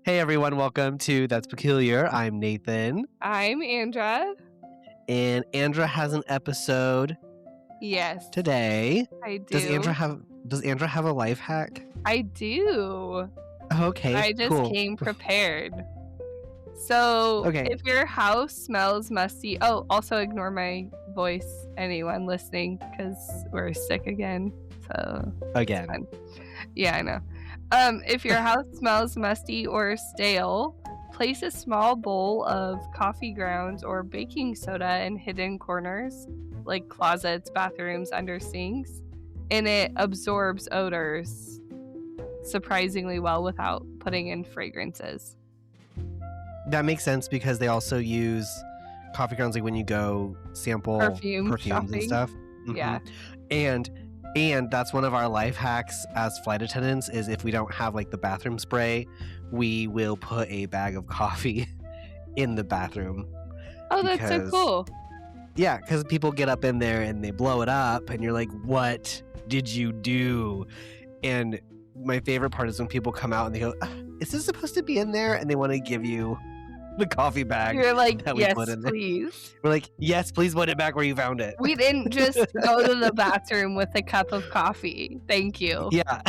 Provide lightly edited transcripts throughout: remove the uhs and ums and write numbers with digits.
Hey everyone, welcome to That's Peculiar. I'm Nathan, I'm Andra. and Andra has an episode Yes, today. I Does Andra do. have a life hack? I do. Okay, I just cool. came prepared. So, Okay, if your house smells musty, oh, also ignore my voice, anyone listening, because we're sick again. So, it's again. fun. Yeah, I know. If your house smells musty or stale, place a small bowl of coffee grounds or baking soda in hidden corners, like closets, bathrooms, under sinks, and it absorbs odors surprisingly well without putting in fragrances. That makes sense because they also use coffee grounds like when you go sample Perfume perfumes and shopping. stuff. Yeah. And that's one of our life hacks as flight attendants is if we don't have like the bathroom spray, we will put a bag of coffee in the bathroom. Oh, that's so cool. Yeah, because people get up in there and they blow it up, and you're like, what did you do? And my favorite part is when people come out and they go, is this supposed to be in there? And they want to give you the coffee bag You're like, that we yes, put in there. please. We're like, yes, please put it back where you found it. We didn't just go to the bathroom with a cup of coffee. Thank you. Yeah.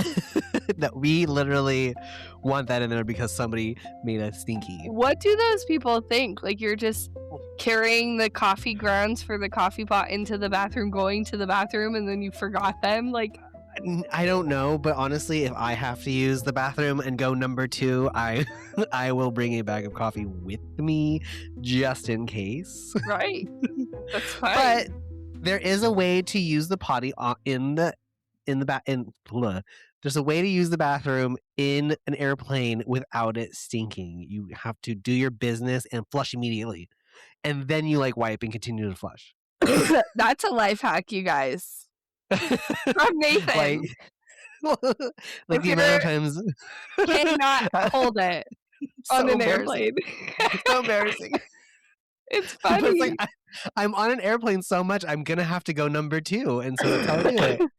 No, we literally want that in there because somebody made us stinky. What do those people think? Like you're just carrying the coffee grounds for the coffee pot into the bathroom, going to the bathroom, and then you forgot them? Like, I don't know, but honestly, if I have to use the bathroom and go number 2, I will bring a bag of coffee with me just in case. right. That's fine. But there is a way to use the potty there's a way to use the bathroom in an airplane without it stinking. You have to do your business and flush immediately. And then you like wipe and continue to flush. That's a life hack, you guys. From Nathan. like the amount of times cannot hold it on an airplane. It's so embarrassing. It's funny. But it's like I'm on an airplane so much, I'm gonna have to go number 2, and so that's how I do it.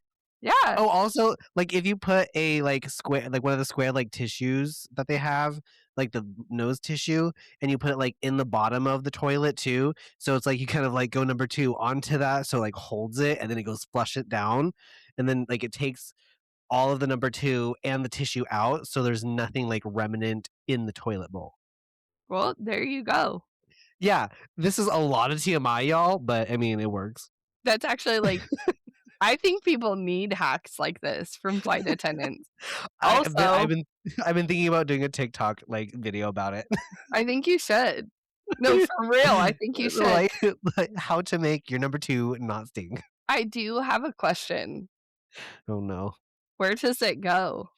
Yeah. Oh, also, like if you put a like square, like one of the square like tissues that they have, like the nose tissue, and you put it like in the bottom of the toilet too, so it's like you kind of like go number 2 onto that, so like holds it, and then it goes flush it down, and then like it takes all of the number 2 and the tissue out, so there's nothing like remnant in the toilet bowl. Well, there you go. Yeah, this is a lot of TMI, y'all, but I mean, it works. That's actually like, I think people need hacks like this from flight attendants. Also, I've been thinking about doing a TikTok like video about it. I think you should. No, for real, I think you should. Like how to make your number 2 not stink. I do have a question. Oh no. Where does it go?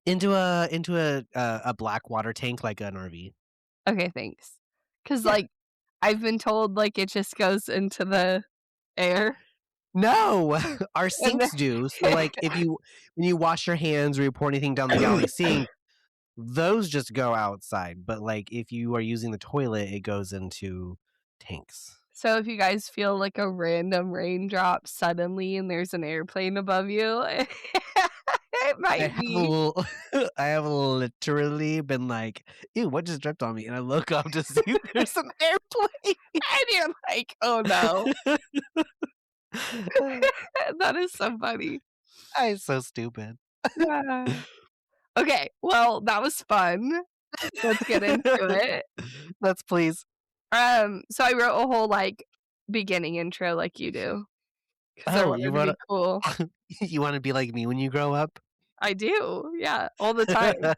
Into a black water tank like an RV. Okay, thanks. Because Yeah. like I've been told like it just goes into the air. No, our sinks do. So like when you wash your hands or you pour anything down the galley sink, those just go outside. But like if you are using the toilet, it goes into tanks. So if you guys feel like a random raindrop suddenly and there's an airplane above you, it might be. I have literally been like, ew, what just dripped on me? And I look up to see if there's an airplane. And you're like, oh no. That is so funny. I'm so stupid. Okay, well, that was fun. Let's get into it. Let's please. So I wrote a whole like beginning intro like you do. Oh, you wrote cool. You want to be like me when you grow up? I do, yeah, all the time.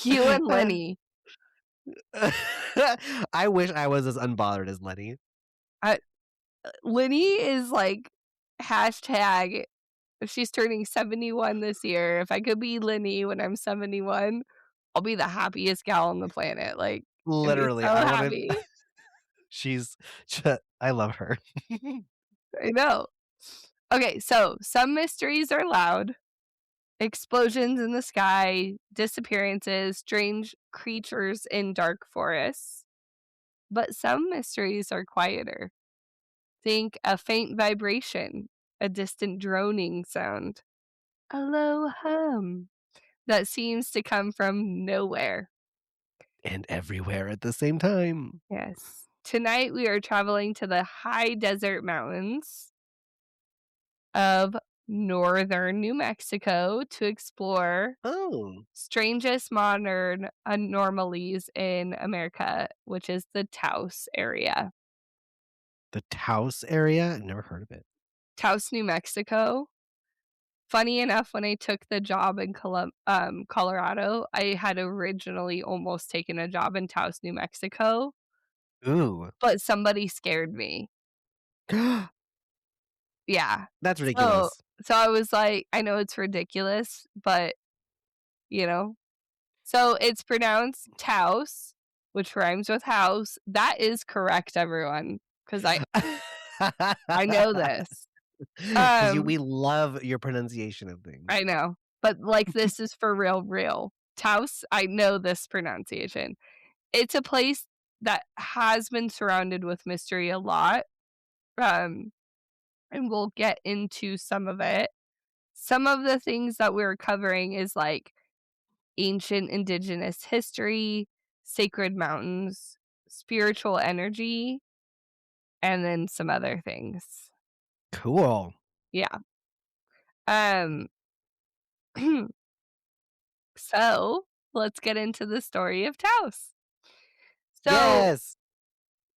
You and Lenny. I wish I was as unbothered as Lenny. Lenny is like hashtag. She's turning 71 this year. If I could be Lenny when I'm 71, I'll be the happiest gal on the planet. Like literally, so happy. I love her. I know. Okay, so some mysteries are loud. Explosions in the sky, disappearances, strange creatures in dark forests. But some mysteries are quieter. Think a faint vibration, a distant droning sound. A low hum that seems to come from nowhere. And everywhere at the same time. Yes. Tonight we are traveling to the high desert mountains of northern New Mexico to explore Oh, strangest modern anomalies in America, which is the Taos area. the Taos area? I've never heard of it. Taos, New Mexico. Funny enough, when I took the job in Colorado, I had originally almost taken a job in Taos, New Mexico, Ooh. but somebody scared me. Yeah. That's So ridiculous. so I was like, I know it's ridiculous, but, you know? So it's pronounced Taos, which rhymes with house. That is correct, everyone, 'cause I know this. 'Cause you Um, we love your pronunciation of things. I know, but, like, this is for real, real. Taos, I know this pronunciation. It's a place that has been surrounded with mystery a lot, um, and we'll get into some of it. Some of the things that we're covering is, like, ancient indigenous history, sacred mountains, spiritual energy, and then some other things. Cool. Yeah. Um, so let's get into the story of Taos. So Yes.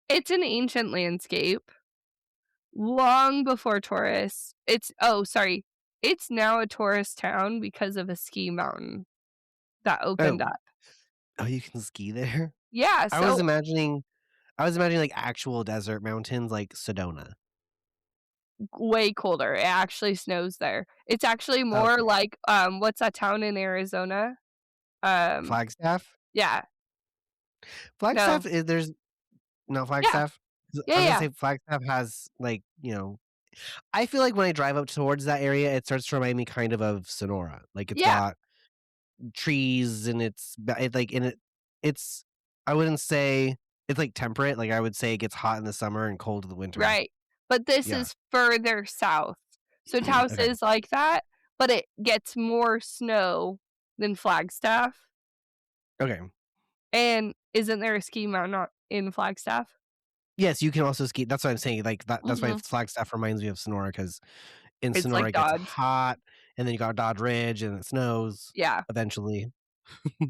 it's an ancient landscape long before tourists. It's now a tourist town because of a ski mountain that opened Oh. up. Oh, you can ski there? Yeah, I was so imagining I was imagining, like, actual desert mountains like Sedona. way colder. It actually snows there. It's actually more Okay. like, what's that town in Arizona? Um, Flagstaff? yeah, Flagstaff no. is there's no Yeah, Flagstaff? yeah, I was gonna yeah, say Flagstaff has, like, I feel like when I drive up towards that area, it starts to remind me kind of Sonora. Like, it's yeah, got trees and it's I wouldn't say it's, like, temperate, like, I would say it gets hot in the summer and cold in the winter. right. But this Yeah. is further south. So Taos Okay. is like that, but it gets more snow than Flagstaff. Okay. And isn't there a ski mountain in Flagstaff? Yes, you can also ski that's what I'm saying, like, that's why Mhm. Flagstaff reminds me of Sonora because in It's Sonora, like it gets Dodge. hot, and then you got Dodge Ridge, and it snows Yeah. eventually.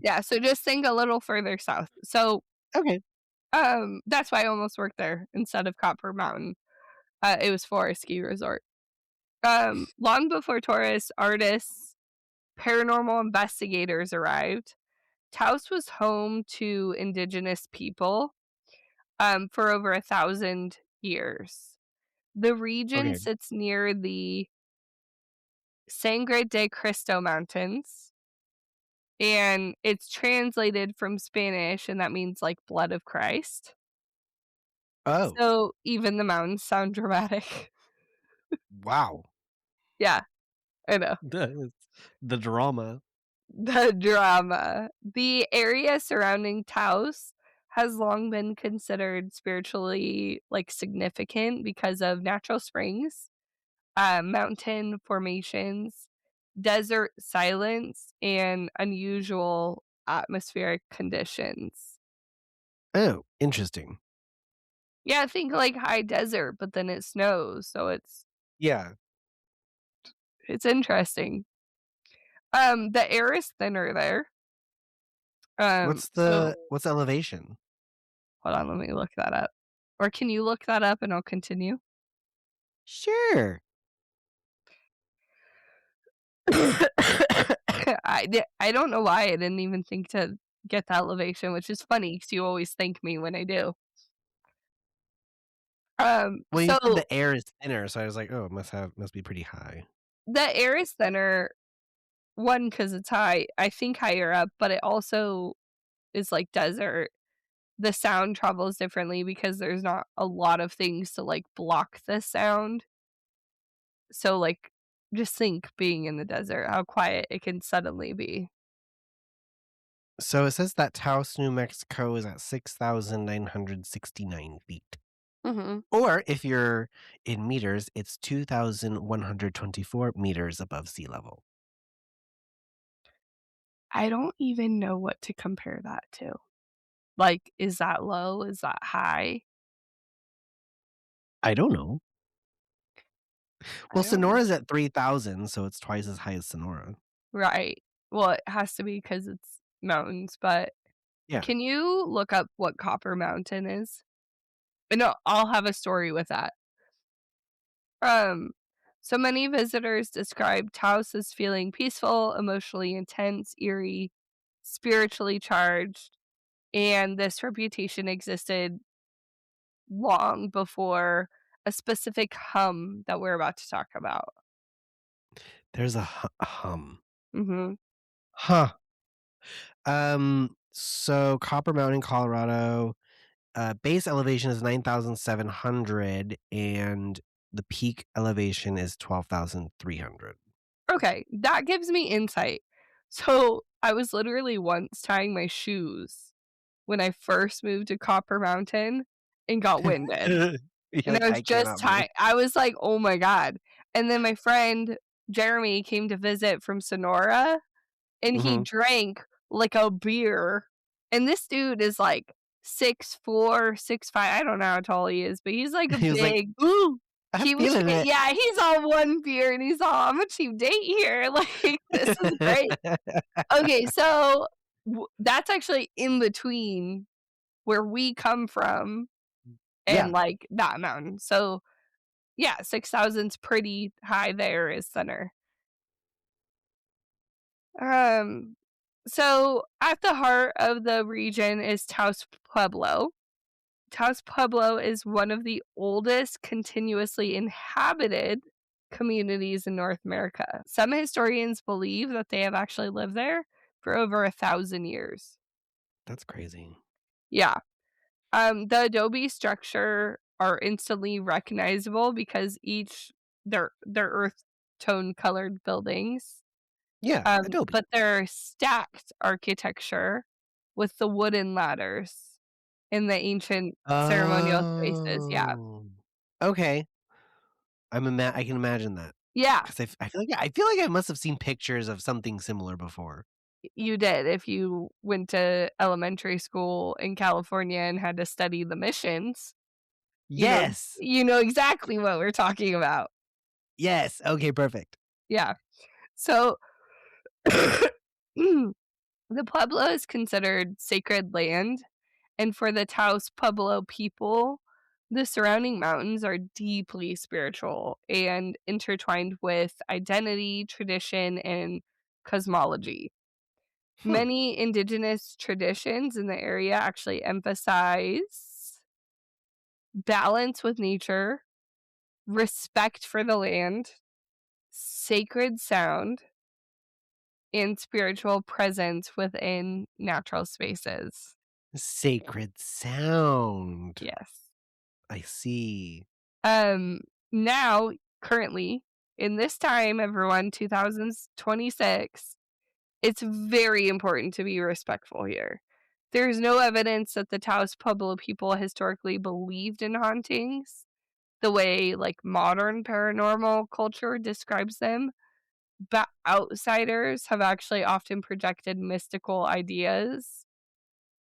Yeah, so just think a little further south. So, Okay. that's why I almost worked there instead of Copper Mountain. It was for a ski resort. Long before tourists, artists, paranormal investigators arrived, Taos was home to indigenous people, for over 1,000 years. The region Okay. sits near the Sangre de Cristo Mountains, and it's translated from Spanish, and that means, like, blood of Christ. Oh, So, even the mountains sound dramatic. wow. Yeah, I know. It's the drama. The drama. The area surrounding Taos has long been considered spiritually, like, significant because of natural springs, mountain formations, desert silence, and unusual atmospheric conditions. Oh, interesting. Yeah, think like high desert, but then it snows, so Yeah. it's interesting. The air is thinner there. So What's the elevation? hold on, let me look that up. Or can you look that up and I'll continue? Sure. I don't know why I didn't even think to get the elevation, which is funny because you always thank me when I do. Well, you said So the air is thinner, so I was like, "Oh, it must be pretty high." the air is thinner, one because it's high, I think higher up, but it also is like desert. The sound travels differently because there's not a lot of things to, like, block the sound. So, like, just think being in the desert, how quiet it can suddenly be. So it says that Taos, New Mexico is at 6,969 feet. Mhm. Or if you're in meters, it's 2,124 meters above sea level. I don't even know what to compare that to. Like, is that low? Is that high? I don't know. I Well, don't know. Sonora's at 3,000, so it's twice as high as Sonora. Right. Well, it has to be because it's mountains, but Yeah. can you look up what Copper Mountain is? And I'll have a story with that. Um, so many visitors describe Taos as feeling peaceful, emotionally intense, eerie, spiritually charged, and this reputation existed long before a specific hum that we're about to talk about. There's a hum. Mhm. Huh. So Copper Mountain, Colorado, base elevation is 9,700 and the peak elevation is 12,300. Okay, that gives me insight. So, I was literally once tying my shoes when I first moved to Copper Mountain and got winded. You're And like, I was I just cannot move. tie I was like, "Oh my god." And then my friend Jeremy came to visit from Sonora, and he Mhm. drank like a beer. And this dude is like 6'4", 6'5", I don't know how tall he is, but he's like a He was like, big "Ooh, I'm he was feeling it." yeah, he's on 1 beer, and he's all, "I'm a cheap date here." Like, this is great. Okay, so that's actually in between where we come from and, Yeah. like, that mountain. So, yeah, 6,000's pretty high there is center. Um, so at the heart of the region is Taos Pueblo. Taos Pueblo is one of the oldest continuously inhabited communities in North America. Some historians believe that they have actually lived there for over 1,000 years. That's crazy. Yeah. The adobe structure are instantly recognizable because they're earth tone colored buildings. Yeah, Adobe. But they're stacked architecture with the wooden ladders in the ancient ceremonial spaces, yeah. Oh. Okay. I can imagine that Yeah, 'cause I feel like I must have seen pictures of something similar before. you did if you went to elementary school in California and had to study the missions, you know Yes. you know exactly what we're talking about. Yes. Okay, perfect. Yeah. So the Pueblo is considered sacred land, and for the Taos Pueblo people, the surrounding mountains are deeply spiritual and intertwined with identity, tradition, and cosmology. Hmm. Many indigenous traditions in the area actually emphasize balance with nature, respect for the land, sacred sound, and spiritual presence within natural spaces. Sacred sound. Yes. I see. Um, Now, currently, in this time, everyone, 2026, it's very important to be respectful here. There's no evidence that the Taos Pueblo people historically believed in hauntings the way like modern paranormal culture describes them, but outsiders have actually often projected mystical ideas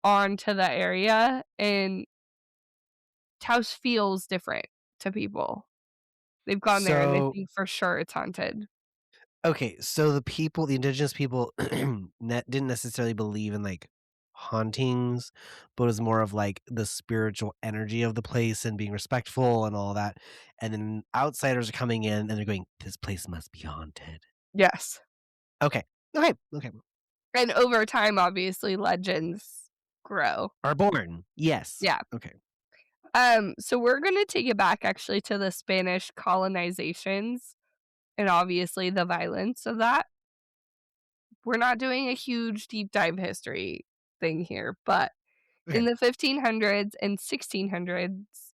onto the area, and Taos feels different to people. They've gone there and they So, think for sure it's haunted. okay, so the indigenous people didn't necessarily believe in like hauntings, but it was more of like the spiritual energy of the place and being respectful and all that. And then outsiders are coming in and they're going, "This place must be haunted." Yes. Okay. Okay. Okay. And over time, obviously, legends grow. Are born. Yes. Yeah. Okay. So we're gonna take it back actually to the Spanish colonizations and obviously the violence of that. We're not doing a huge deep dive history thing here, but Okay. in the 1500s and 1600s,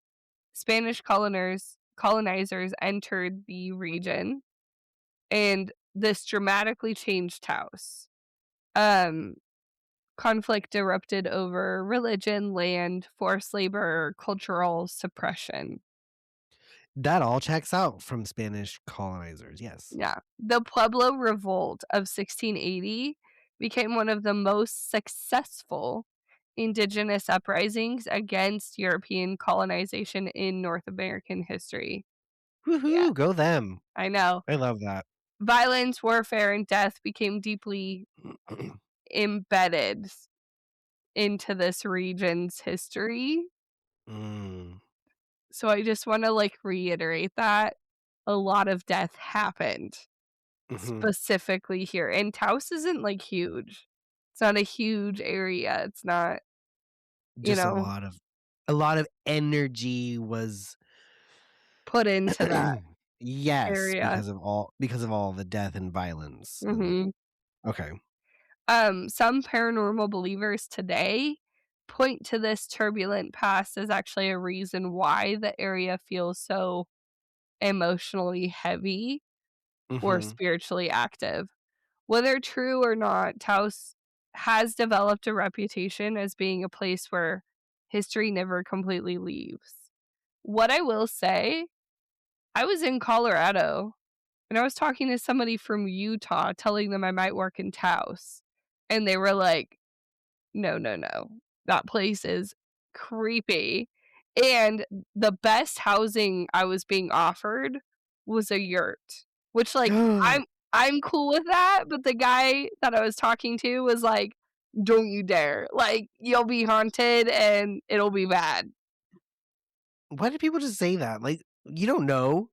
Spanish colonizers entered the region, and this dramatically changed Taos. Um, conflict erupted over religion, land, forced labor, or cultural suppression. That all checks out from Spanish colonizers, yes. Yeah. The Pueblo Revolt of 1680 became one of the most successful indigenous uprisings against European colonization in North American history. Yeah, Woohoo, go them. I know. I love that. Violence, warfare, and death became deeply embedded into this region's history. Mm, So I just wanna, like, reiterate that a lot of death happened mhm. specifically here, and Taos isn't, like, huge. It's not a huge area, it's not, you Just know, a lot of energy was put into that yes, area. because of all the death and violence and Mhm. okay. Some paranormal believers today point to this turbulent past as actually a reason why the area feels so emotionally heavy or Mhm, spiritually active. Whether true or not, Taos has developed a reputation as being a place where history never completely leaves. What I will say, I was in Colorado and I was talking to somebody from Utah telling them I might work in Taos. And they were like, no, no, no. That place is creepy. And the best housing I was being offered was a yurt, which, like, I'm cool with that, but the guy that I was talking to was like, "Don't you dare. Like, you'll be haunted and it'll be bad." Why do people just say that? Like, you don't know.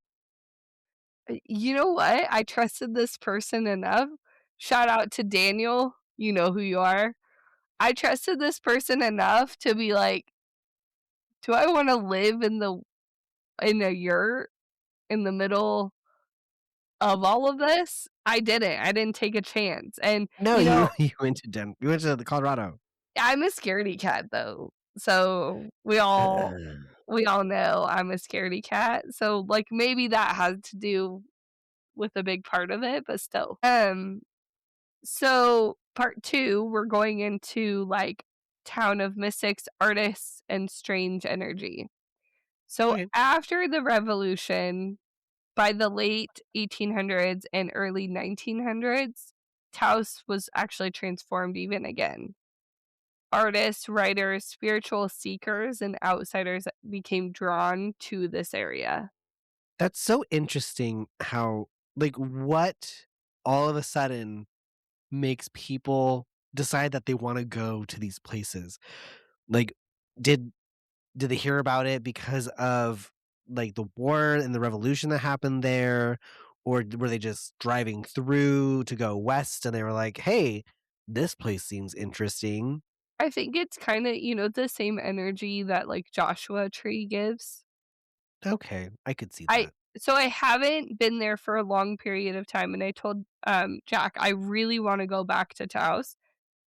You know what? I trusted this person enough. Shout out to Daniel, you know who you are. I trusted this person enough to be like, "Do I wanna live in a yurt in the middle of all of this?" I didn't. I didn't take a chance, and, No, you you know, you went to the Colorado. I'm a scaredy cat, though, so we all know I'm a scaredy cat, so, like, maybe that had to do with a big part of it, but still. So part 2, we're going into, like, town of mystics, artists, and strange energy. So Okay. after the revolution, by the late 1800s and early 1900s, Taos was actually transformed even again. Artists, writers, spiritual seekers, and outsiders became drawn to this area. That's so interesting how like, what all of a sudden makes people decide that they wanna go to these places? Like, did did they hear about it because of, like, the war and the revolution that happened there? Or were they just driving through to go west and they were like, "Hey, this place seems interesting." I think it's kinda, the same energy that, like, Joshua Tree gives. Okay, I could see I that. so I haven't been there for a long period of time, and I told, Jack, I really wanna go back to Taos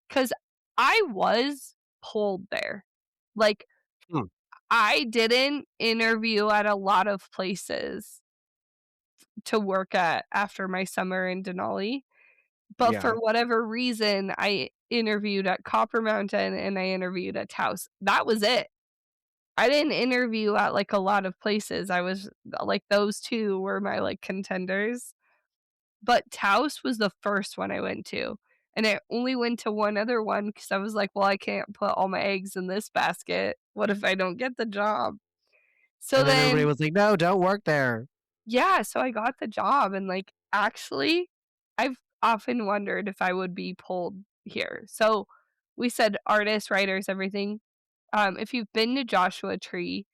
because I was pulled there. Like, Hmm, I didn't interview at a lot of places to work at after my summer in Denali, but for yeah. whatever reason, I interviewed at Copper Mountain and I interviewed at Taos. That was it. I didn't interview at, like, a lot of places. I was like, those 2 were my, like, contenders, but Taos was the first one I went to, and I only went to one other one because I was like, "Well, I can't put all my eggs in this basket. What if I don't get the job?" So And then everybody then was like, "No, don't work there." yeah, so I got the job, and, like, actually, I've often wondered if I would be pulled here. So, we said artists, writers, everything. If you've been to Joshua Tree,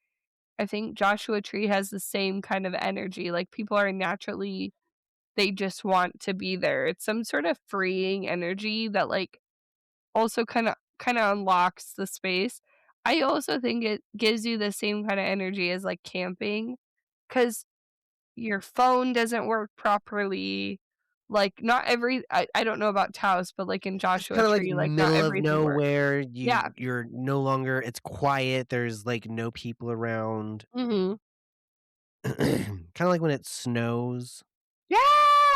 I think Joshua Tree has the same kind of energy, like, people are naturally they just want to be there. It's some sort of freeing energy that, like, also kinda unlocks the space. I also think it gives you the same kinda energy as, like, camping, because your phone doesn't work properly. Like, not every I don't know about Taos, but, like, in It's Joshua kinda like Tree, like, not middle of everything works. nowhere, Yeah. you're no longer it's quiet, there's, like, no people around. Mhm. Kinda like when it snows. Yeah!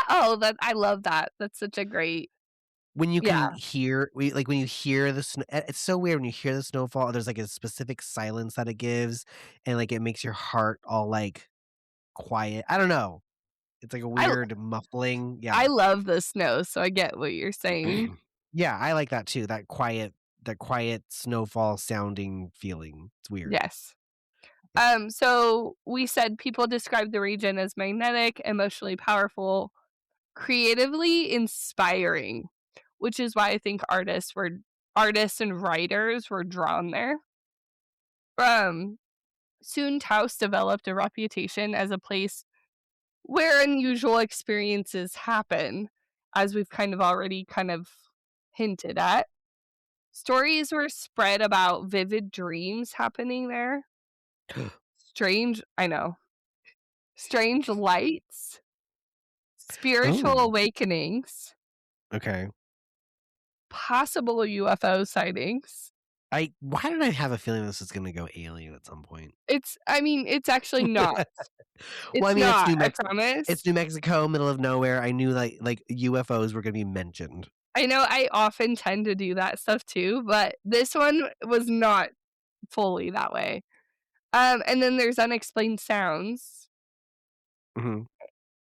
Oh, that I love that. That's such a great when you can Yeah. hear when you hear the snow, it's so weird when you hear the snowfall, there's, like, a specific silence that it gives, and, like, it makes your heart all, like, quiet. I don't know. It's like a I weird muffling. I Yeah. love the snow, so I get what you're saying. Yeah, I like that too, that quiet snowfall sounding feeling. It's weird. Yes. So we said people describe the region as magnetic, emotionally powerful, creatively inspiring, which is why I think artists and writers were drawn there. Um, Soon Taos developed a reputation as a place where unusual experiences happen, as we've kind of already kind of hinted at. Stories were spread about vivid dreams happening there. I know, strange lights, spiritual Oh, awakenings, okay. possible UFO sightings. I Why did I have a feeling this is gonna go alien at some point? I mean, it's actually not. Well, I It's mean, not, I promise. It's New Mexico, middle of nowhere. I knew, like, UFOs were gonna be mentioned. I know I often tend to do that stuff too, but this one was not fully that way. And then there's unexplained sounds, Mhm.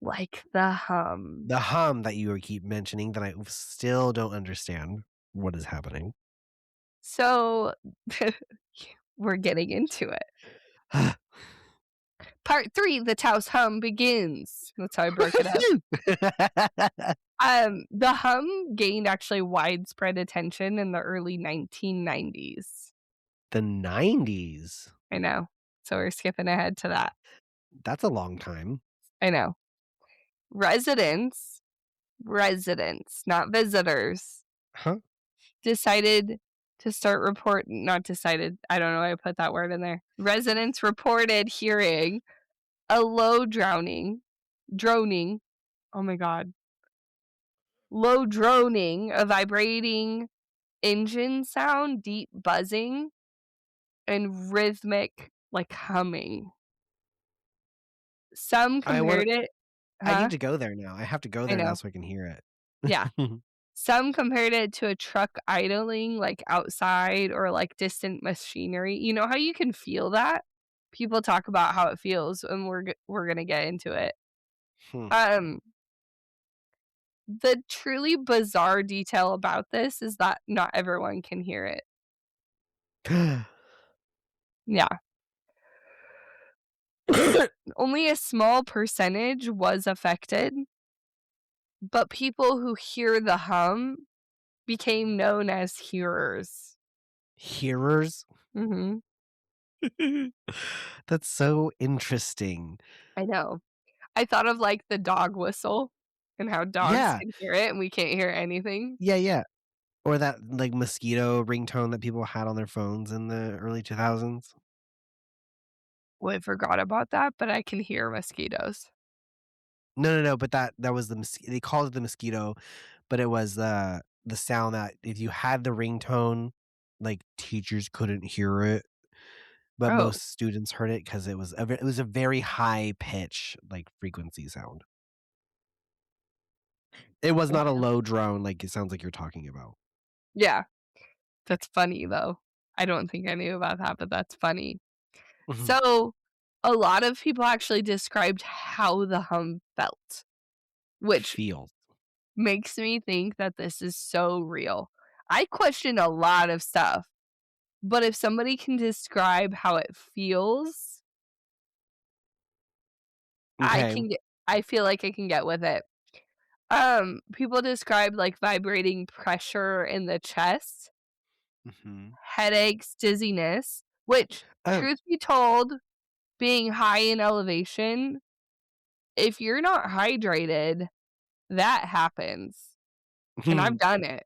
like the hum. The hum that you keep mentioning that I still don't understand what is happening. So, we're getting into it. Part 3, the Taos Hum begins. That's how I broke it up. The hum gained actually widespread attention in the early 1990s. The '90s. I know. So we're skipping ahead to that. That's a long time. I know. Residents, residents, not visitors, Huh? decided to start report not decided, I don't know why I put that word in there. Residents reported hearing a low droning, oh my god, low droning, a vibrating engine sound, deep buzzing, and rhythmic, like, humming. Some I wanna compared it I Huh? need to go there now. I have to go I there now know. so I can hear it. Yeah. Some compared it to a truck idling, like, outside or, like, distant machinery. You know how you can feel that? People talk about how it feels, and we're gonna get into it. Hmm. Um, the truly bizarre detail about this is that not everyone can hear it. Yeah. Only a small percentage was affected, but people who hear the hum became known as hearers. Hearers? Mhm. That's so interesting. I know. I thought of, like, the dog whistle and how dogs Yeah. can hear it and we can't hear anything. Yeah, yeah. Or that, like, mosquito ringtone that people had on their phones in the early 2000s. Oh, I forgot about that, but I can hear mosquitoes. No, no, no, but that was they called it the mosquito, but it was the sound that if you had the ringtone, like, teachers couldn't hear it, but Oh, most students heard it 'cause it was a very high pitch, like, frequency sound. It was not a okay. low drone like it sounds like you're talking about. Yeah, that's funny, though. I don't think I knew about that, but that's funny. Mhm. So, a lot of people actually described how the hum felt, which Feels. makes me think that this is so real. I question a lot of stuff, but if somebody can describe how it feels, I Okay. can get I feel like I can get with it. People describe, like, vibrating pressure in the chest, Mhm. headaches, dizziness, which, Oh. truth be told, being high in elevation, if you're not hydrated, that happens, and I've done it.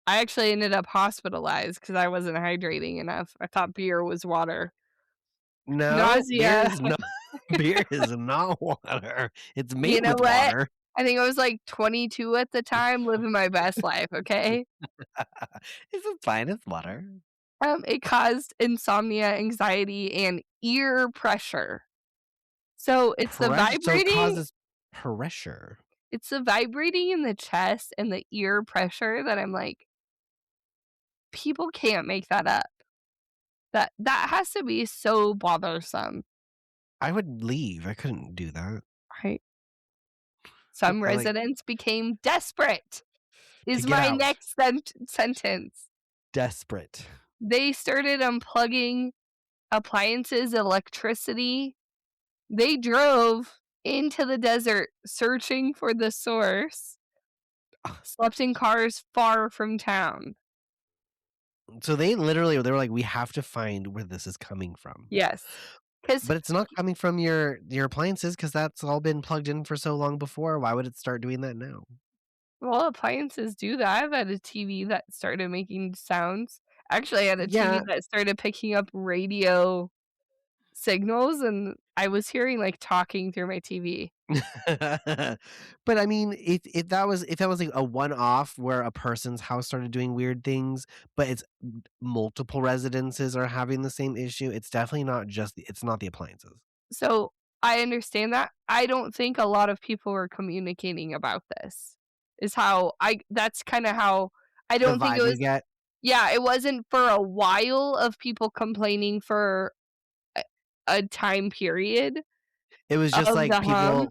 I actually ended up hospitalized because I wasn't hydrating enough. I thought beer was water. No, beer Nausea. is not beer is not water. It's You made know with what? water. I think I was, like, 22 at the time, living my best life, okay? It's fine, it's water. It caused insomnia, anxiety, and ear pressure. So, it's the So it vibrating causes pressure. It's the vibrating in the chest and the ear pressure that I'm like, people can't make that up. That has to be so bothersome, I would leave. I couldn't do that. right? Some I like residents became desperate, to is get my out. next sentence. Desperate. They started unplugging appliances, electricity. They drove into the desert searching for the source, slept in cars far from town. So they were like, "We have to find where this is coming from." Yes, because But it's not coming from your appliances because that's all been plugged in for so long before. Why would it start doing that now? well, appliances do that. I've had a TV that started making sounds. Actually, I had a TV Yeah. that started picking up radio signals, and I was hearing, like, talking through my TV. But I mean, if that was like a one-off where a person's house started doing weird things, but it's multiple residences are having the same issue, it's definitely not just it's not the appliances. So, I understand that. I don't think a lot of people were communicating about this, is how I that's kinda how I The don't think it vibe you was. get, Yeah, it wasn't for a while of people complaining for a a time period it was just of like the hum.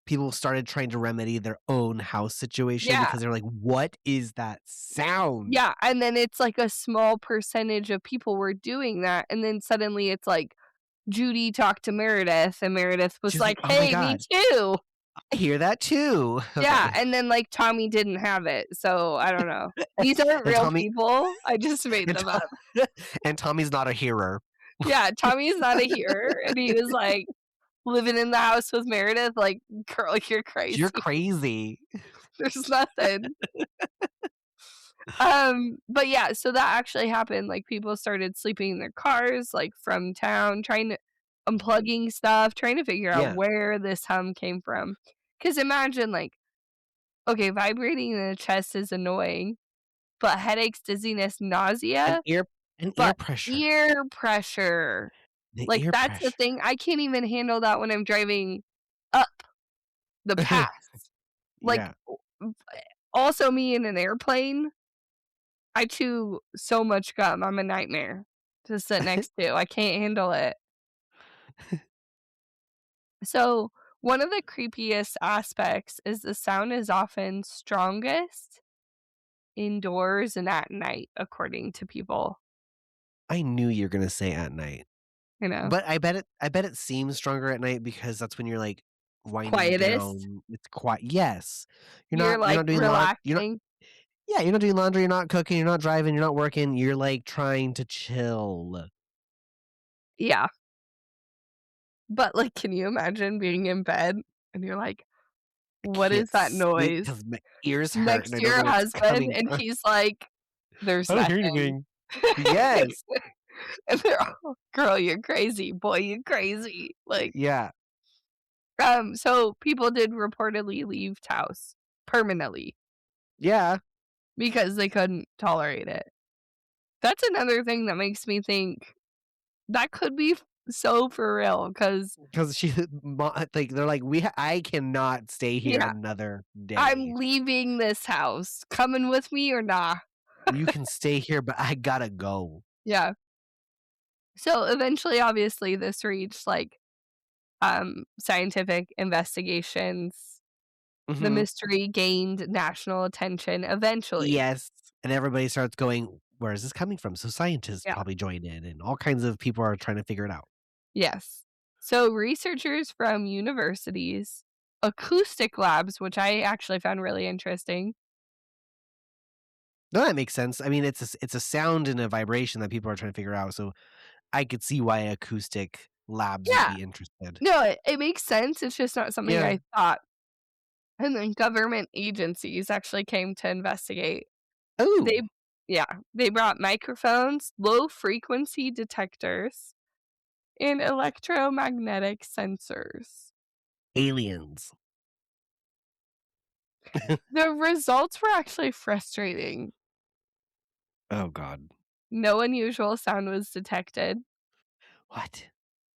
people started trying to remedy their own house situation Yeah, because they're like, "What is that sound?" yeah, and then it's like a small percentage of people were doing that, and then suddenly it's like, Judy talked to Meredith, and Meredith was She's like, like, "Oh my "Hey, me god, too." I hear that too." Yeah, Okay. and then, like, Tommy didn't have it, so I don't know. These aren't And real Tommy people, I just made and them up. and Tommy's not a hearer. Yeah, Tommy's not a hearer, and he was, like, living in the house with Meredith, like, "Girl, you're You're crazy. crazy. There's nothing." But yeah, so that actually happened, like, people started sleeping in their cars, like, from town, trying to unplugging stuff, trying to figure out Yeah. where this hum came from. Because imagine, like, okay, vibrating in the chest is annoying, but headaches, dizziness, And nausea, ear but pressure. ear pressure, The like, ear that's the pressure. thing, I can't even handle that when I'm driving up the pass. Like, Yeah. also me in an airplane, I chew so much gum, I'm a nightmare to sit next to, I can't handle it. So, one of the creepiest aspects is the sound is often strongest indoors and at night, according to people, I knew you were gonna say at night. you know? But I bet it seems stronger at night because that's when you're, like, winding Quietest. down. It's quiet. Yes. You're, You're like, not doing you're not relaxing. yeah, you're not doing laundry, you're not cooking, you're not driving, you're not working, you're, like, trying to chill. Yeah. But, like, can you imagine being in bed and you're like, I "What can't is that sleep noise?" because my ears hurt and Next I to don't know your where it's husband, coming and from. he's like, "There's I don't hear nothing." anything. Yes. And they're all, "Girl, you're crazy. Boy, you're crazy." Like, Yeah. so people did reportedly leave Taos permanently Yeah. because they couldn't tolerate it. That's another thing that makes me think that could be so for real. Because Because she like, they're like, I cannot stay here yeah, another I'm day. leaving this house. Coming with me or nah? You can stay here, but I gotta go. Yeah. So eventually, obviously, this reached like scientific investigations. The Mhm. mystery gained national attention eventually. Yes. And everybody starts going, "Where is this coming from?" So scientists Yeah. probably join in, and all kinds of people are trying to figure it out. Yes. So researchers from universities, acoustic labs, which I actually found really interesting. No, that makes sense. I mean, it's a sound and a vibration that people are trying to figure out, so I could see why acoustic labs would Yeah. be interested. No, it makes sense. It's just not something Yeah. I thought. And then government agencies actually came to investigate. They Ooh, yeah, they brought microphones, low frequency detectors, and electromagnetic sensors. aliens. The results were actually frustrating. Oh god. No unusual sound was detected. What?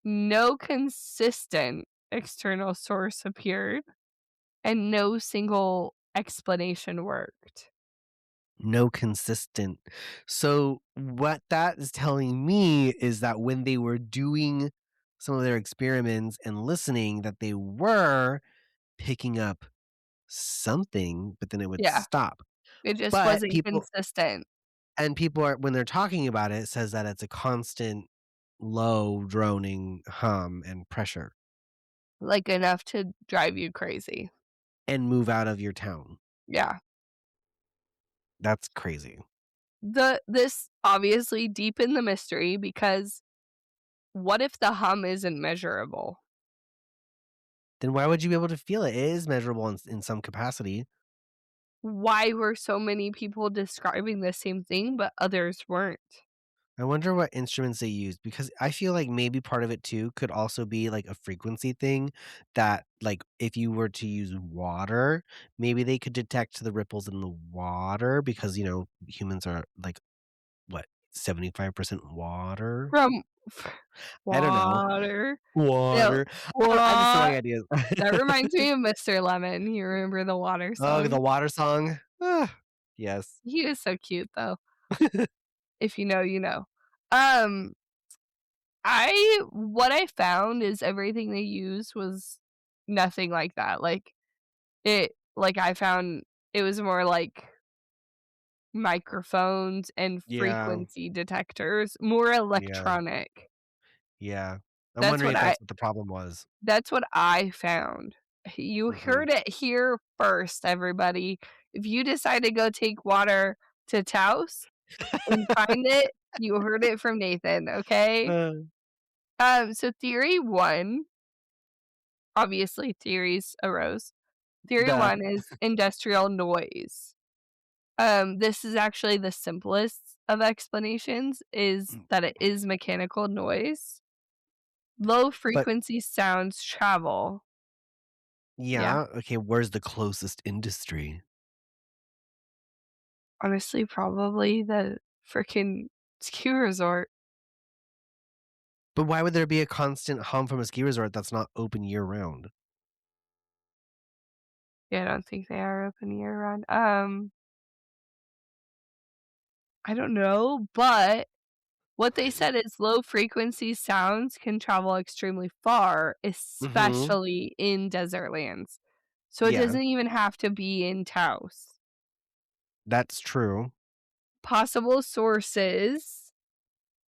No consistent external source appeared, and no single explanation worked. No consistent. So what that is telling me is that when they were doing some of their experiments and listening, that they were picking up something, but then it would Yeah, stop. it just But wasn't consistent, people are, when they're talking about it, it says that it's a constant low droning hum and pressure like, enough to drive you crazy. and move out of your town. Yeah. That's crazy. This obviously deepened the mystery because what if the hum isn't measurable? Then why would you be able to feel it? It is measurable in some capacity. Why were so many people describing the same thing, but others weren't? I wonder what instruments they used, because I feel like maybe part of it too could also be like a frequency thing, that like if you were to use water, maybe they could detect the ripples in the water because humans are like what, 75% water? From I don't know. water. No, Water. I'm just wa throwing ideas. that reminds me of Mr. Lemon. You remember the water Oh, the song? water song. Yes. He was so cute, though. If you know, you know. Um, what I found is everything they used was nothing like that. I found it was more like microphones and Yeah. frequency detectors, more Yeah. electronic. Yeah. I'm That's wondering what if I that's what the problem was. that's what I found. You Mhm. heard it here first, everybody. If you decide to go take water to Taos and find it, you heard it from Nathan, okay? Uh, So theory 1, obviously theories arose. Theory duh. 1 is industrial noise. This is actually the simplest of explanations, is Mm, that it is mechanical noise. Low but frequency sounds travel. Yeah, yeah, okay, where's the closest industry? honestly, probably the freaking ski resort. But why would there be a constant hum from a ski resort that's not open year round? Yeah, I don't think they are open year round. I don't know, but what they said is low frequency sounds can travel extremely far, Mhm. especially in desert lands. So it Yeah, doesn't even have to be in Taos. that's true. Possible sources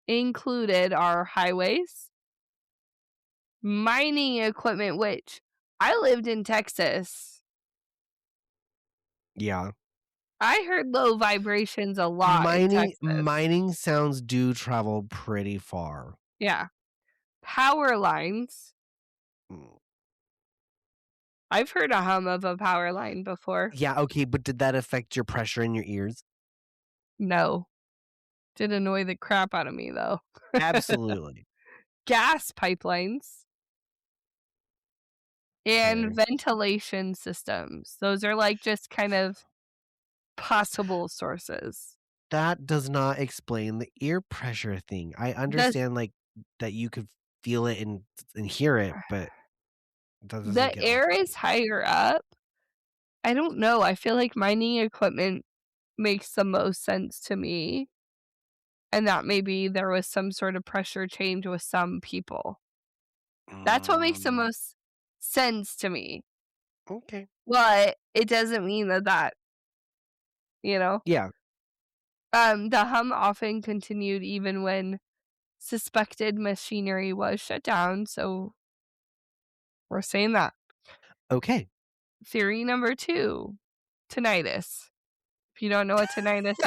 included are highways, mining equipment, which I lived in Texas. Yeah. I heard low vibrations a lot in Texas. Mining sounds do travel pretty far. Yeah. Power lines. Mm. I've heard a hum of a power line before. Yeah, okay, but did that affect your pressure in your ears? No. Did annoy the crap out of me, though. Absolutely. Gas pipelines and Okay. ventilation systems. Those are, like, just kind of possible sources. That does not explain the ear pressure thing. I The understand, like, that you could feel it and hear it, but that doesn't the get air is higher up. I don't know, I feel like mining equipment makes the most sense to me, and that maybe there was some sort of pressure change with some people. That's what makes the Mm, most sense to me, okay. but it doesn't mean that, you know? Yeah, The hum often continued even when suspected machinery was shut down, so we're saying that. okay. Theory number 2, tinnitus. If you don't know what tinnitus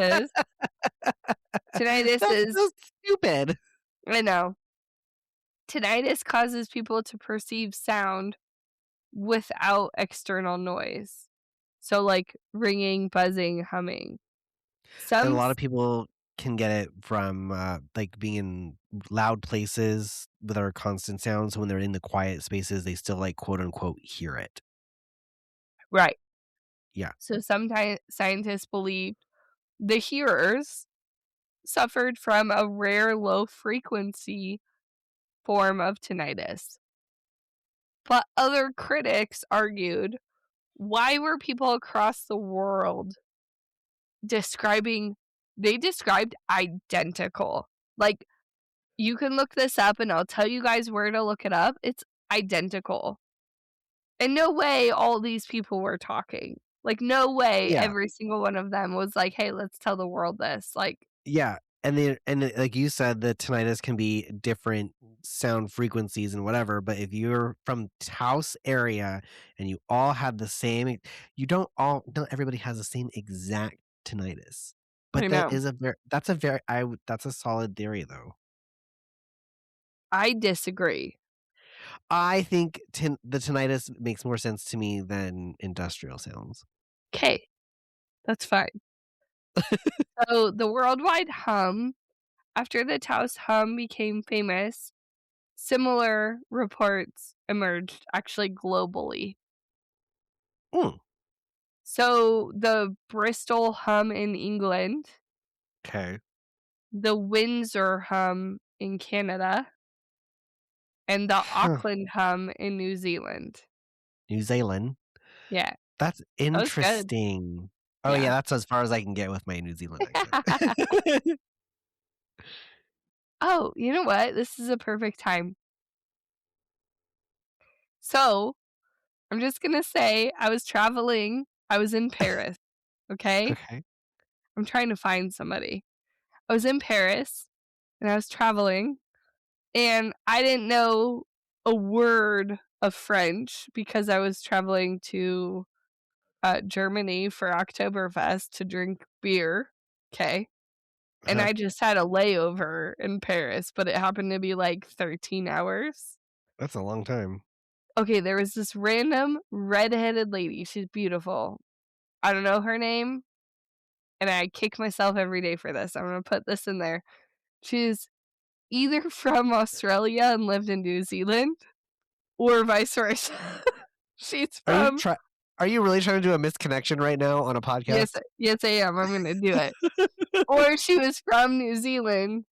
That's is so stupid. I know. Tinnitus causes people to perceive sound without external noise. So, like, ringing, buzzing, humming. And a Some lot of s people can get it from, like, being in loud places with our constant sounds. When they're in the quiet spaces, they still, like, quote, unquote, "hear it." Right. Yeah. So, sometimes scientists believe the hearers suffered from a rare low frequency form of tinnitus. But other critics argued Why were people across the world describing they described identical. Like, you can look this up and I'll tell you guys where to look it up. It's identical. And no way all these people were talking. Like, no way Yeah. every single one of them was like, "Hey, let's tell the world this." Like, Yeah, like you said, the tinnitus can be different sound frequencies and whatever, but if you're from Taos area and you all have the same you don't all not everybody has the same exact tinnitus. I But that know. is a very that's a very I would that's a solid theory though. I disagree. I think the tinnitus makes more sense to me than industrial sounds. 'Kay, that's fine. So, the worldwide hum, after the Taos hum became famous, similar reports emerged actually globally. Mm, So, the Bristol hum in England, 'kay. the Windsor hum in Canada, and the Huh. Auckland hum in New Zealand. New Zealand. Yeah, That's that was good. interesting. Oh, yeah, Yeah. that's as far as I can get with my New Zealand accent. Oh, you know what? This is a perfect time. So, I'm just gonna say I was traveling, I was in Paris, okay? Okay. I'm trying to find somebody. I was in Paris, and I was traveling, and I didn't know a word of French because I was traveling to, Germany for Oktoberfest to drink beer, 'kay? And Uh-huh. I just had a layover in Paris, but it happened to be, like, 13 hours. That's a long time. Okay, there was this random redheaded lady, she's beautiful. I don't know her name, and I kick myself every day for this, I'm gonna put this in there. She's either from Australia and lived in New Zealand or vice versa. She's Are you from try are you really trying to do a misconnection right now on a yes, podcast? yes, I am, I'm gonna do it. Or she was from New Zealand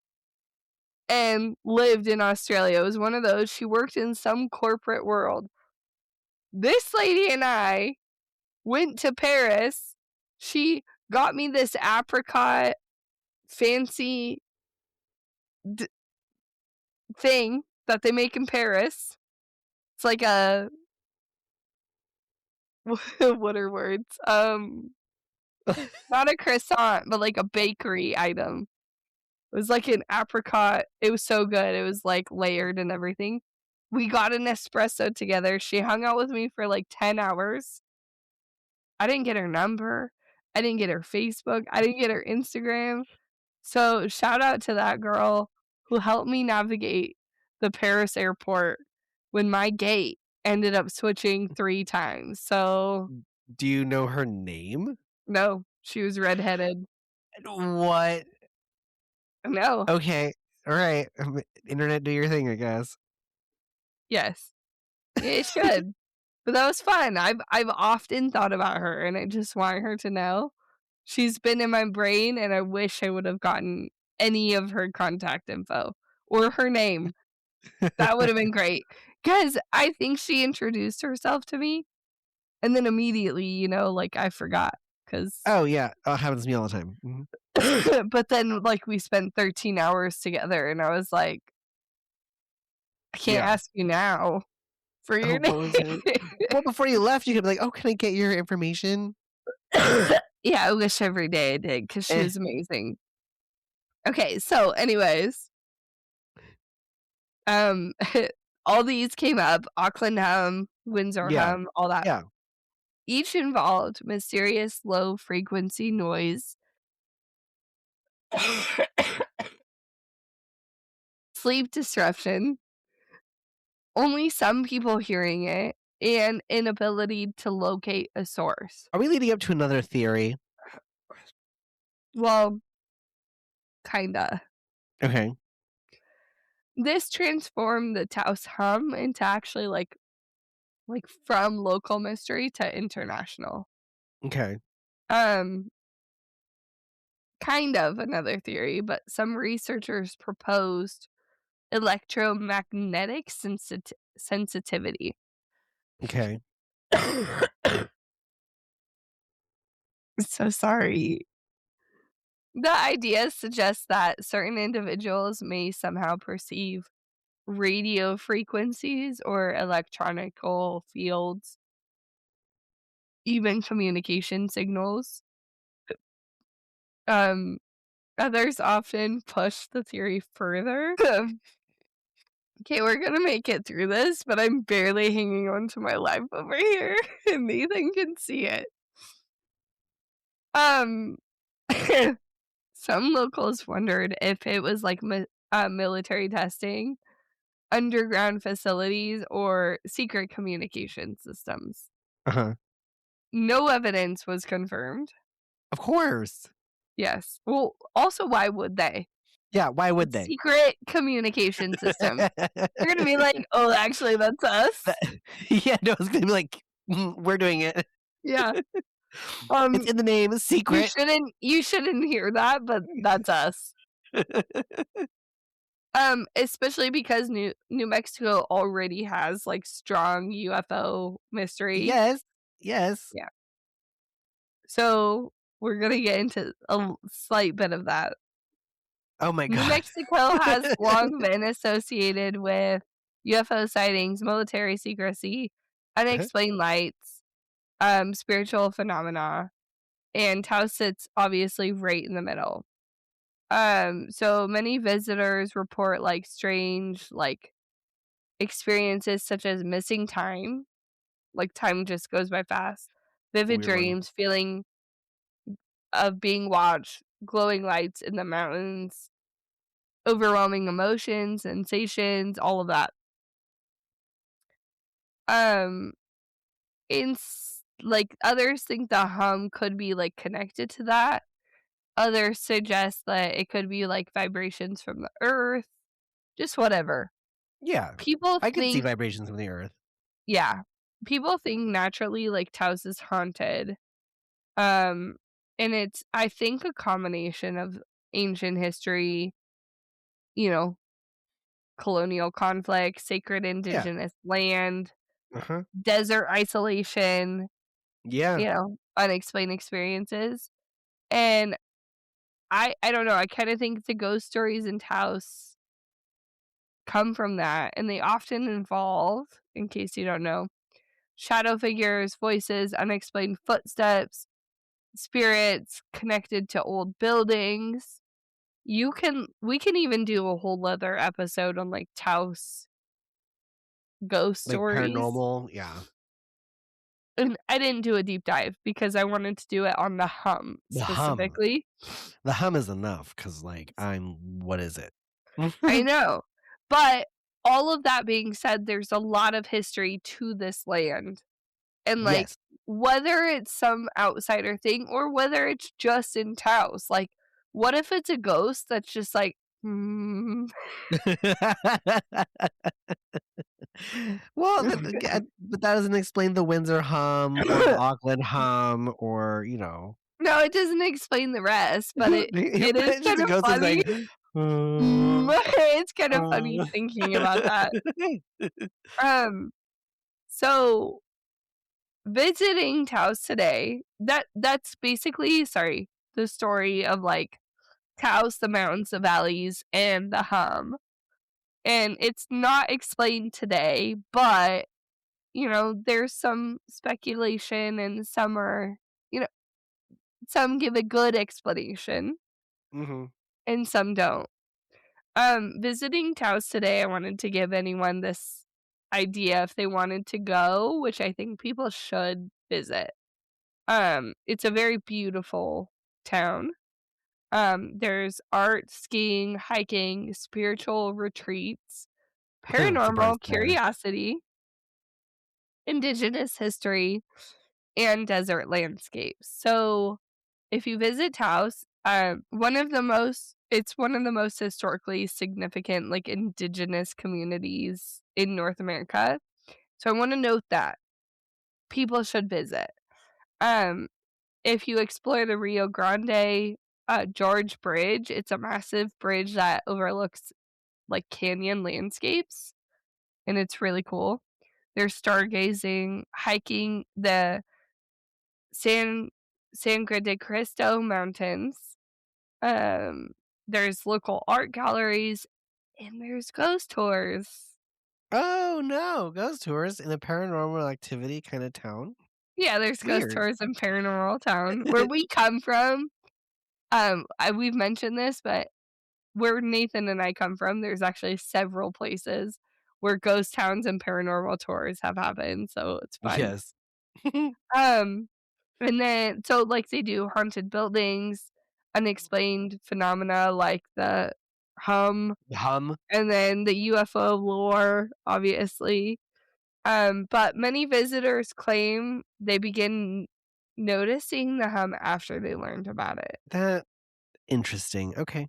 and lived in Australia. It was one of those, she worked in some corporate world. This lady and I went to Paris. She got me this apricot fancy d thing that they make in Paris. It's like a what are words? Not a croissant, but like a bakery item. It was like an apricot. It was so good. It was like layered and everything. We got an espresso together. She hung out with me for like 10 hours. I didn't get her number. I didn't get her Facebook. I didn't get her Instagram. So shout out to that girl who helped me navigate the Paris airport when my gate ended up switching 3 times. So Do you know her name? no, she was redheaded. What? No. Okay. Alright. Internet, do your thing, I guess. Yes. It should. But that was fun. I've often thought about her, and I just want her to know she's been in my brain, and I wish I would have gotten any of her contact info or her name. That would have been great. Because I think she introduced herself to me, and then immediately, like, I forgot. Because Oh, yeah. Happens to me all the time. Mhm. but then, like, we spent 13 hours together, and I was like, "I can't Yeah. ask you now for Oh, your name." what was it? Well, before you left, you could be like, "Oh, can I get your information?" Yeah, I wish every day I did because she Eh. was amazing. Okay, so anyways, um, all these came up, Auckland hum, Windsor Yeah. hum, all that. Yeah. Each involved mysterious low frequency noise, sleep disruption, only some people hearing it, and inability to locate a source. Are we leading up to another theory? Well, kinda. Okay. This transformed the Taos hum into actually like from local mystery to international. Okay. Um, kind of another theory, but some researchers proposed electromagnetic sensitivity. Okay. So sorry. The idea suggests that certain individuals may somehow perceive radio frequencies or electronical fields, even communication signals. Um, Others often push the theory further. Okay, we're gonna make it through this, but I'm barely hanging on to my life over here, and Nathan can see it. Um, some locals wondered if it was like military testing, underground facilities, or secret communication systems. Uh-huh. No evidence was confirmed. Of course. Yes. Well, also, why would they? Yeah, why would they? Secret communication system. They're gonna be like, "Oh, actually, that's That us." yeah, no, it's gonna be like, we're doing it. Yeah. It's Um, in the name, secret." you shouldn't hear that, but that's us. Especially because New Mexico already has, like, strong UFO mystery. Yes, yes. Yeah. So, we're gonna get into slight bit of that. Oh my New god. Mexico has long been associated with UFO sightings, military secrecy, Uh-huh. unexplained lights, spiritual phenomena, and Taos sits obviously right in the middle. So many visitors report like strange like experiences such as missing time, like time just goes by fast, vivid Weird one. dreams, feeling of being watched, glowing lights in the mountains, overwhelming emotions, sensations, all of that. Um, like others think the hum could be like connected to that. Others suggest that it could be like vibrations from the earth, just whatever. Yeah, People I could see think, vibrations from the earth. yeah, people think naturally like Taos is haunted. Um, and it's I think a combination of ancient history, you know, colonial conflict, sacred Yeah. indigenous land, Uh-huh. desert isolation, Yeah. unexplained experiences. And I don't know, I kind of think the ghost stories in Taos come from that, and they often involve, in case you don't know, shadow figures, voices, unexplained footsteps, spirits connected to old buildings. We can even do a whole other episode on like Taos ghost Like stories. paranormal, yeah. And I didn't do a deep dive because I wanted to do it on the hum The hum. specifically. The hum is enough because, like, what is it? I know. But all of that being said, there's a lot of history to this land. And, like, Yes. whether it's some outsider thing or whether it's just in Taos, like, what if it's a ghost that's just like, "Hmm." Well, but that doesn't explain the Windsor hum or the Auckland hum or, No, it doesn't explain the rest, but it is it's just kind a of ghost that's funny. like, It's kind of funny uh. thinking about that. Um, so visiting Taos today, that's basically sorry, the story of, like, Taos, the mountains, the valleys, and the hum. And it's not explained today, but, there's some speculation and you know, some give a good explanation Mhm. and some don't. Visiting Taos today, I wanted to give anyone this idea if they wanted to go, which I think people should visit. It's a very beautiful town. There's art, skiing, hiking, spiritual retreats, I'm surprised paranormal there. curiosity, indigenous history, and desert landscapes. So, if you visit Taos, it's one of the most historically significant like indigenous communities in North America. So I want to note that people should visit. Um, if you explore the Rio Grande George Bridge, it's a massive bridge that overlooks like canyon landscapes, and it's really cool. There's stargazing, hiking the San Sangre de Cristo Mountains. Um, there's local art galleries, and there's ghost tours. Oh, no, ghost tours in a paranormal activity kinda town? Yeah, there's ghost Weird. tours in Paranormal Town. Where we come from, we've mentioned this, but where Nathan and I come from, there's actually several places where ghost towns and paranormal tours have happened, so it's fun. Yes. Um, and then so, like, they do haunted buildings, unexplained phenomena like the hum, Hum? and then the UFO lore, obviously. But many visitors claim they begin noticing the hum after they learned about it. That interesting, okay.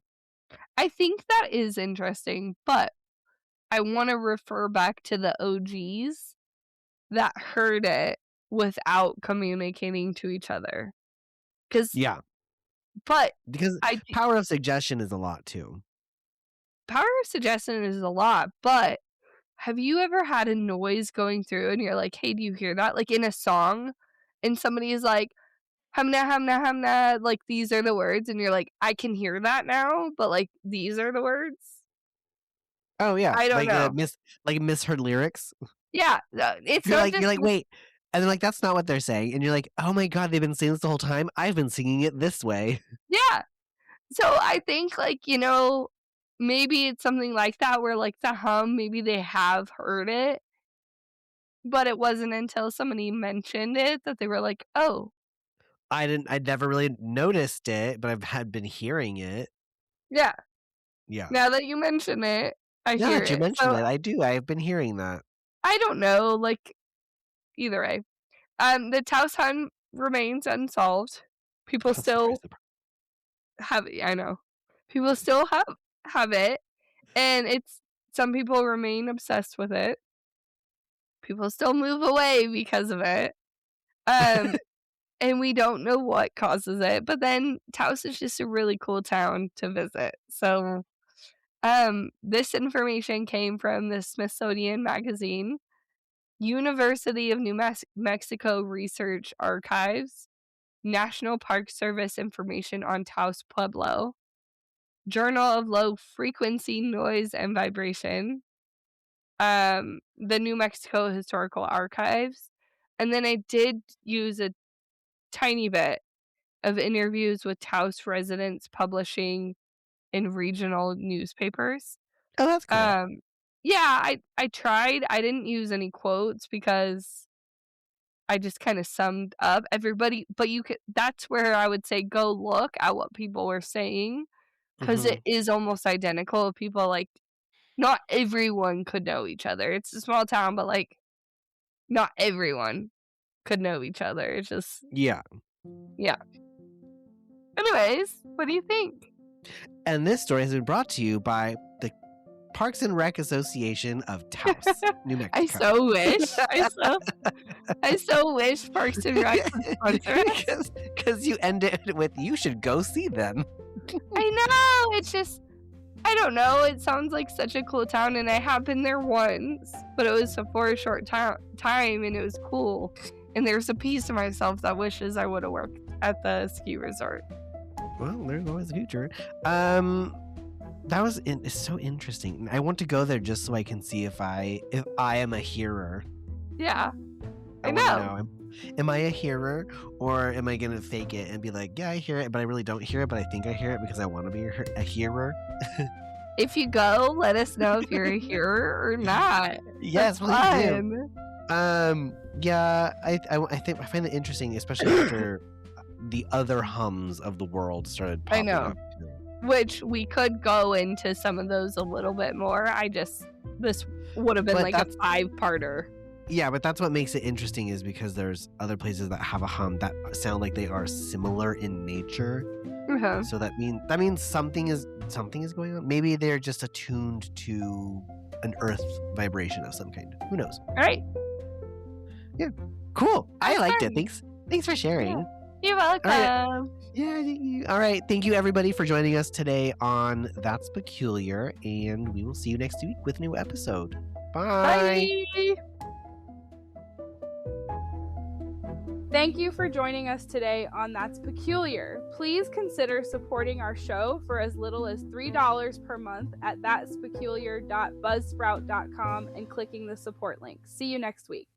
I think that is interesting, but I wanna refer back to the OGs that heard it without communicating to each other. 'Cause Yeah, but because I d power of suggestion is a lot too. power of suggestion is a lot, but have you ever had a noise going through and you're like, "Hey, do you hear that?" Like, in a song, and somebody is like, "Humna, humna, humna," like, these are the words, and you're like, "I can hear that now, but, like, these are the words?" Oh, yeah, I don't know. misheard lyrics. Yeah, it's not just You're like, "Wait," and they're like, "That's not what they're saying," and you're like, "Oh my god, they've been saying this the whole time? I've been singing it this way." yeah. So I think, like, maybe it's something like that where, like, the hum, maybe they have heard it, but it wasn't until somebody mentioned it that they were like, "Oh, I'd never really noticed it, but I've had been hearing it. yeah, Yeah. now that you mention it, I Now hear that you it." mention So, it, I've been hearing that. I don't know, like, either way. The Taos Hum remains unsolved. People Surprise, still surprise. I know. People still have it, and it's some people remain obsessed with it. People still move away because of it. Um, and we don't know what causes it, but then Taos is just a really cool town to visit. So, this information came from the Smithsonian Magazine, University of Mexico Research Archives, National Park Service information on Taos Pueblo, Journal of Low Frequency Noise and Vibration, the New Mexico Historical Archives, and then I did use a tiny bit of interviews with Taos residents publishing in regional newspapers. Oh, that's cool. Um, yeah, I tried. I didn't use any quotes because I just kinda summed up everybody, but you could that's where I would say go look at what people were saying, because it Mhm. is almost identical. People, like not everyone could know each other. It's a small town, but, like, not everyone could know each other. It's just Yeah. yeah. Anyways, what do you think? And this story has been brought to you by the Parks and Rec Association of Taos, New I Mexico. so wish. I so wish Parks and Rec would sponsor us. Because you end it with, "You should go see them." I know, it's just I don't know, it sounds like such a cool town, and I have been there once, but it was for a short time, and it was cool, and there's a piece of myself that wishes I woulda worked at the ski resort. Well, there's always a future. That was it's so interesting. I want to go there just so I can see if I am a hearer. Yeah, I I wanna know. know, am I a hearer, or am I gonna fake it and be like, "Yeah, I hear it, but I really don't hear it, but I think I hear it because I wanna be a hearer?" If you go, let us know if you're a hearer or not. Yes, That's please do. fun. Yeah, I think I find it interesting, especially after the other hums of the world started I popping know. up too. Which we could go into some of those a little bit more. This would have been But like a that's five-parter. Yeah, but that's what makes it interesting is because there's other places that have a hum that sound like they are similar in nature. Uh-huh. So that means something is going on. Maybe they're just attuned to an earth vibration of some kind. Who knows? Alright. Yeah. Cool. I That's liked it. fun. Thanks for Yeah. sharing. You're All right. welcome. Yeah. All right. Thank you everybody for joining us today on That's Peculiar, and we will see you next week with a new episode. Bye. Bye. Thank you for joining us today on That's Peculiar. Please consider supporting our show for as little as $3 per month at that'speculiar.buzzsprout.com and clicking the support link. See you next week.